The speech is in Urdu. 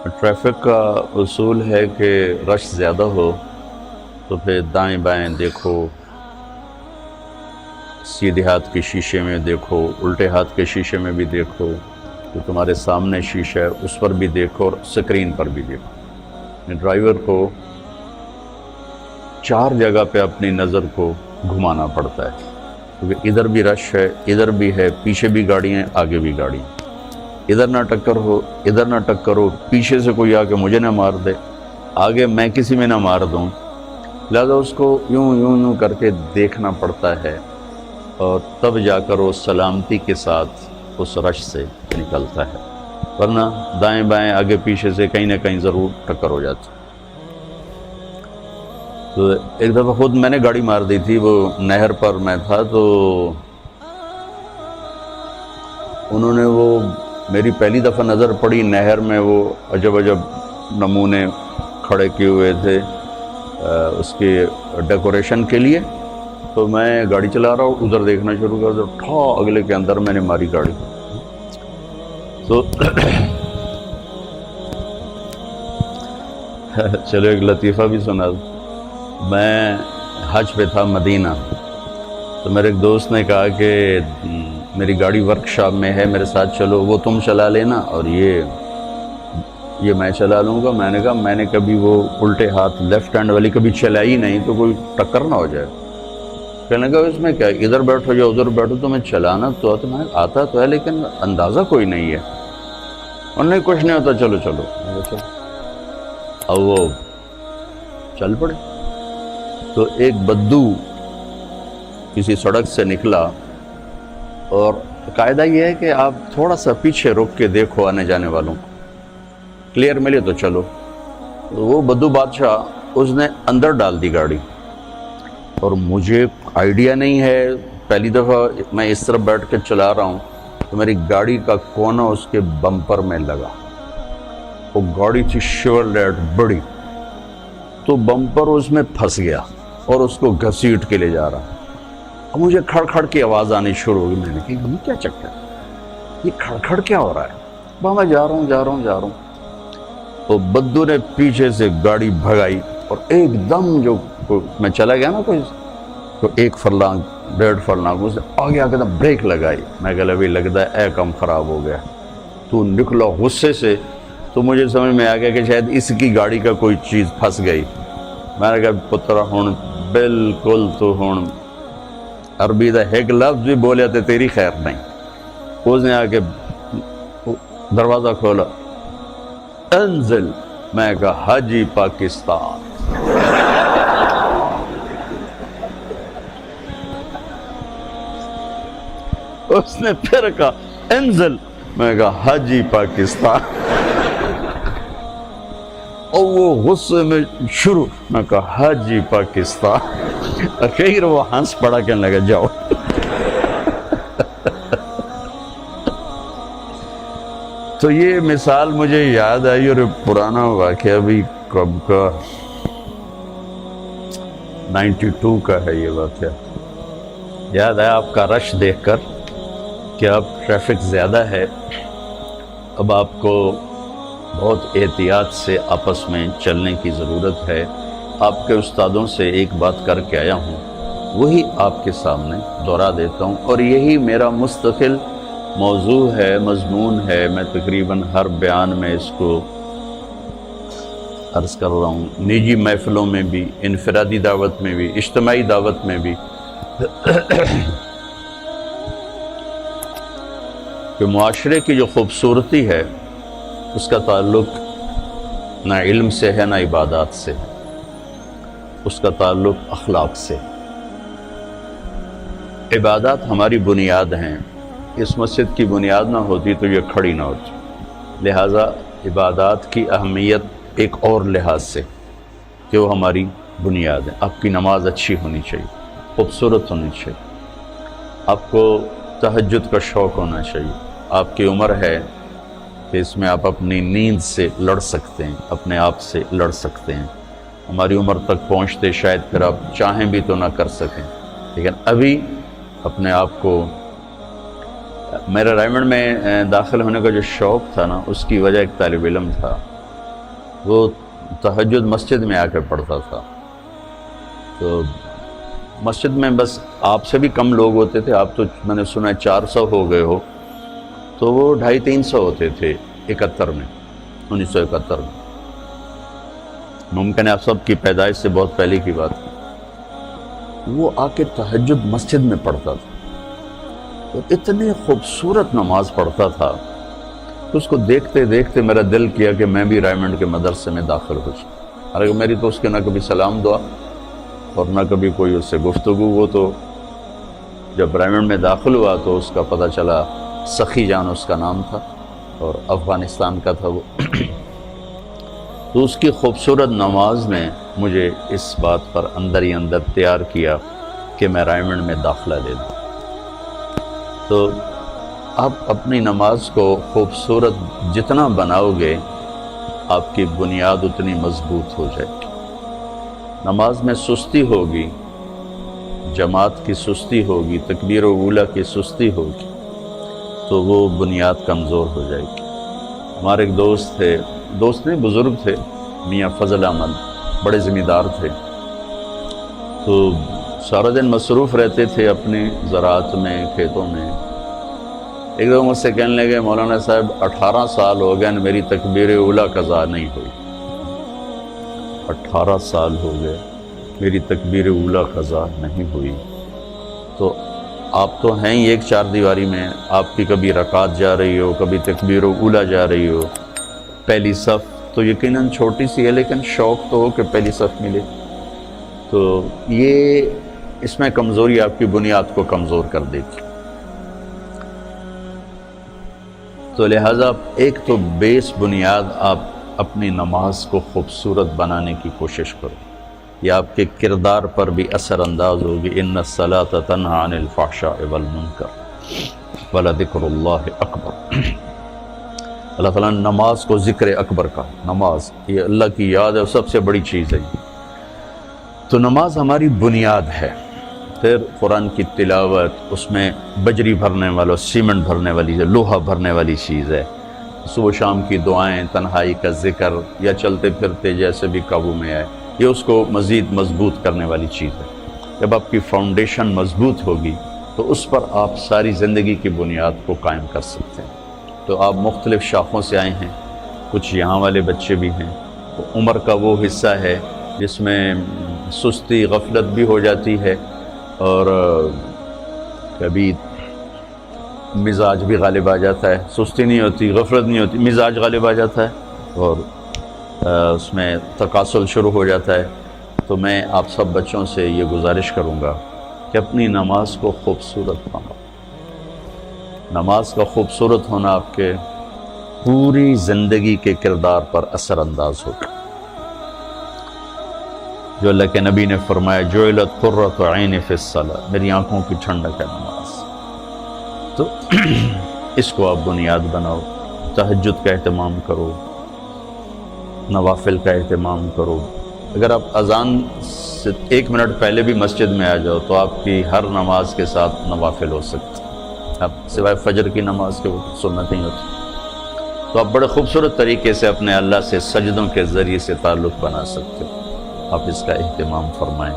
ٹریفک کا اصول ہے کہ رش زیادہ ہو تو پھر دائیں بائیں دیکھو، سیدھے ہاتھ کے شیشے میں دیکھو، الٹے ہاتھ کے شیشے میں بھی دیکھو، جو تمہارے سامنے شیشہ ہے اس پر بھی دیکھو اور سکرین پر بھی دیکھو۔ ڈرائیور کو 4 جگہ پہ اپنی نظر کو گھمانا پڑتا ہے، کیونکہ ادھر بھی رش ہے، ادھر بھی ہے، پیچھے بھی گاڑی ہیں، آگے بھی گاڑی ہیں۔ ادھر نہ ٹکر ہو، ادھر نہ ٹکر ہو، پیچھے سے کوئی آ کے مجھے نہ مار دے، آگے میں کسی میں نہ مار دوں، لہذا اس کو یوں یوں یوں کر کے دیکھنا پڑتا ہے، اور تب جا کر وہ سلامتی کے ساتھ اس رش سے نکلتا ہے، ورنہ دائیں بائیں آگے پیچھے سے کہیں نہ کہیں ضرور ٹکر ہو جاتی۔ تو ایک دفعہ خود میں نے گاڑی مار دی تھی، وہ نہر پر میں تھا، تو انہوں نے وہ میری پہلی دفعہ نظر پڑی نہر میں، وہ عجب عجب نمونے کھڑے کیے ہوئے تھے اس کے ڈیکوریشن کے لیے، تو میں گاڑی چلا رہا ہوں، ادھر دیکھنا شروع کر دیا، ٹھا اگلے کے اندر میں نے ماری گاڑی۔ تو چلو ایک لطیفہ بھی سنا دوں۔ میں حج پہ تھا مدینہ، تو میرے ایک دوست نے کہا کہ میری گاڑی ورک شاپ میں ہے، میرے ساتھ چلو، وہ تم چلا لینا اور یہ میں چلا لوں گا۔ میں نے کہا میں نے کبھی وہ الٹے ہاتھ لیفٹ ہینڈ والی کبھی چلائی نہیں، تو کوئی ٹکر نہ ہو جائے۔ کہنے لگا اس میں کیا، ادھر بیٹھو یا ادھر بیٹھو، تمہیں چلانا تو آتا تو ہے لیکن اندازہ کوئی نہیں ہے۔ اور نہیں کچھ نہیں ہوتا، چلو چلو۔ اب وہ چل پڑے، تو ایک بدو کسی سڑک سے نکلا، اور قاعدہ یہ ہے کہ آپ تھوڑا سا پیچھے رک کے دیکھو آنے جانے والوں کو، کلیئر ملے تو چلو۔ تو وہ بدو بادشاہ اس نے اندر ڈال دی گاڑی، اور مجھے آئیڈیا نہیں ہے، پہلی دفعہ میں اس طرف بیٹھ کے چلا رہا ہوں، تو میری گاڑی کا کونا اس کے بمپر میں لگا۔ وہ گاڑی تھی شیورلیٹ بڑی، تو بمپر اس میں پھنس گیا اور اس کو گھسیٹ کے لے جا رہا۔ اب مجھے کھڑ کھڑ کی آواز آنی شروع ہو گئی، میں نے کہا یہ کیا چکر ہے، یہ کھڑ کھڑ کیا ہو رہا ہے؟ میں جا رہا ہوں۔ تو بدو نے پیچھے سے گاڑی بھگائی، اور ایک دم جو میں چلا گیا نا کوئی تو 1 فرلانگ 1.5 فرلانگ اس نے آگے آ کے بریک لگائی۔ میں کہا ابھی لگتا ہے اے کم خراب ہو گیا۔ تو نکلا غصے سے، تو مجھے سمجھ میں آ گیا کہ شاید اس کی گاڑی کا کوئی چیز پھنس گئی۔ میں نے کہا پترا ہوں بالکل، تو ہوں عربی دا ایک لفظ بھی بولیا تو تیری خیر نہیں۔ اس نے آ کے دروازہ کھولا، انزل۔ میں کہا حاجی پاکستان۔ اس نے پھر کہا انزل۔ میں کہا حاجی پاکستان۔ اور وہ غصے میں شروع، میں کہا حاجی پاکستان۔ اخیر وہ ہنس پڑا، کہنے لگا جاؤ۔ تو یہ مثال مجھے یاد آئی، اور پرانا واقعہ بھی کب کا 92 کا ہے یہ واقعہ۔ یاد ہے آپ کا رش دیکھ کر کہ اب ٹریفک زیادہ ہے، اب آپ کو بہت احتیاط سے آپس میں چلنے کی ضرورت ہے۔ آپ کے استادوں سے ایک بات کر کے آیا ہوں، وہی آپ کے سامنے دہرا دیتا ہوں، اور یہی میرا مستقل موضوع ہے، مضمون ہے۔ میں تقریباً ہر بیان میں اس کو عرض کر رہا ہوں، نجی محفلوں میں بھی، انفرادی دعوت میں بھی، اجتماعی دعوت میں بھی، کہ معاشرے کی جو خوبصورتی ہے اس کا تعلق نہ علم سے ہے نہ عبادات سے، اس کا تعلق اخلاق سے۔ عبادات ہماری بنیاد ہیں، اس مسجد کی بنیاد نہ ہوتی تو یہ کھڑی نہ ہوتی، لہٰذا عبادات کی اہمیت ایک اور لحاظ سے کہ وہ ہماری بنیاد ہے۔ آپ کی نماز اچھی ہونی چاہیے، خوبصورت ہونی چاہیے، آپ کو تہجد کا شوق ہونا چاہیے، آپ کی عمر ہے کہ اس میں آپ اپنی نیند سے لڑ سکتے ہیں، اپنے آپ سے لڑ سکتے ہیں۔ ہماری عمر تک پہنچتے شاید پھر آپ چاہیں بھی تو نہ کر سکیں، لیکن ابھی اپنے آپ کو، میرا رائمنڈ میں داخل ہونے کا جو شوق تھا نا، اس کی وجہ ایک طالب علم تھا، وہ تہجد مسجد میں آ کر پڑھتا تھا. تو مسجد میں بس آپ سے بھی کم لوگ ہوتے تھے. آپ تو میں نے سنا ہے 400 ہو گئے ہو, تو وہ 250-300 ہوتے تھے 1971 میں. ممکن ہے آپ سب کی پیدائش سے بہت پہلے کی بات ہے. وہ آ کے تہجد مسجد میں پڑھتا تھا, اور اتنی خوبصورت نماز پڑھتا تھا کہ اس کو دیکھتے دیکھتے میرا دل کیا کہ میں بھی رائمنڈ کے مدرسے میں داخل ہو جاؤں. حالانکہ میری تو اس کے نہ کبھی سلام دعا اور نہ کبھی کوئی اس سے گفتگو. وہ تو جب رائمنڈ میں داخل ہوا تو اس کا پتہ چلا, سخی جان اس کا نام تھا اور افغانستان کا تھا وہ. تو اس کی خوبصورت نماز نے مجھے اس بات پر اندر ہی اندر تیار کیا کہ میں رائمنڈ میں داخلہ لے لوں. تو آپ اپنی نماز کو خوبصورت جتنا بناؤ گے, آپ کی بنیاد اتنی مضبوط ہو جائے گی. نماز میں سستی ہوگی, جماعت کی سستی ہوگی, تکبیر اولیٰ کی سستی ہوگی, تو وہ بنیاد کمزور ہو جائے گی. ہمارے ایک دوست تھے, دوست نہیں بزرگ تھے, میاں فضل احمد, بڑے ذمہ دار تھے. تو سارا دن مصروف رہتے تھے اپنی زراعت میں, کھیتوں میں. ایک دفعہ مجھ سے کہنے لگے, مولانا صاحب 18 سال ہو گئے میری تکبیر اولیٰ قضا نہیں ہوئی. 18 سال ہو گئے میری تکبیر اولیٰ قضا نہیں ہوئی. تو آپ تو ہیں ہی ایک چار دیواری میں, آپ کی کبھی رکعت جا رہی ہو, کبھی تکبیر اولیٰ جا رہی ہو. پہلی صف تو یقیناً چھوٹی سی ہے, لیکن شوق تو ہو کہ پہلی صف ملے. تو یہ اس میں کمزوری آپ کی بنیاد کو کمزور کر دیتی. تو لہٰذا ایک تو بیس بنیاد آپ اپنی نماز کو خوبصورت بنانے کی کوشش کرو. یہ آپ کے کردار پر بھی اثر انداز ہوگی. ان الصلاۃ تنہی عن الفحشاء والمنکر ولذکر اللہ اکبر. اللہ تعالیٰ نے نماز کو ذکر اکبر کا, نماز یہ اللہ کی یاد ہے, سب سے بڑی چیز ہے. تو نماز ہماری بنیاد ہے. پھر قرآن کی تلاوت, اس میں بجری بھرنے والا, سیمنٹ بھرنے والی, لوہا بھرنے والی چیز ہے. صبح شام کی دعائیں, تنہائی کا ذکر, یا چلتے پھرتے جیسے بھی قابو میں آئے, یہ اس کو مزید مضبوط کرنے والی چیز ہے. جب آپ کی فاؤنڈیشن مضبوط ہوگی تو اس پر آپ ساری زندگی کی بنیاد کو قائم کر سکتے ہیں. تو آپ مختلف شاخوں سے آئے ہیں, کچھ یہاں والے بچے بھی ہیں. تو عمر کا وہ حصہ ہے جس میں سستی, غفلت بھی ہو جاتی ہے, اور کبھی مزاج بھی غالب آ جاتا ہے. سستی نہیں ہوتی, غفلت نہیں ہوتی, مزاج غالب آ جاتا ہے اور اس میں تکاسل شروع ہو جاتا ہے. تو میں آپ سب بچوں سے یہ گزارش کروں گا کہ اپنی نماز کو خوبصورت بناؤ. نماز کا خوبصورت ہونا آپ کے پوری زندگی کے کردار پر اثر انداز ہوگا. جو اللہ کے نبی نے فرمایا, جعلت قرۃ عین فی الصلاۃ, میری آنکھوں کی ٹھنڈک ہے نماز. تو اس کو آپ بنیاد بناؤ. تہجد کا اہتمام کرو, نوافل کا اہتمام کرو. اگر آپ اذان سے 1 منٹ پہلے بھی مسجد میں آ جاؤ تو آپ کی ہر نماز کے ساتھ نوافل ہو سکتے ہیں. اب سوائے فجر کی نماز کے وہ سنت نہیں ہوتی. تو آپ بڑے خوبصورت طریقے سے اپنے اللہ سے سجدوں کے ذریعے سے تعلق بنا سکتے ہو. آپ اس کا اہتمام فرمائیں.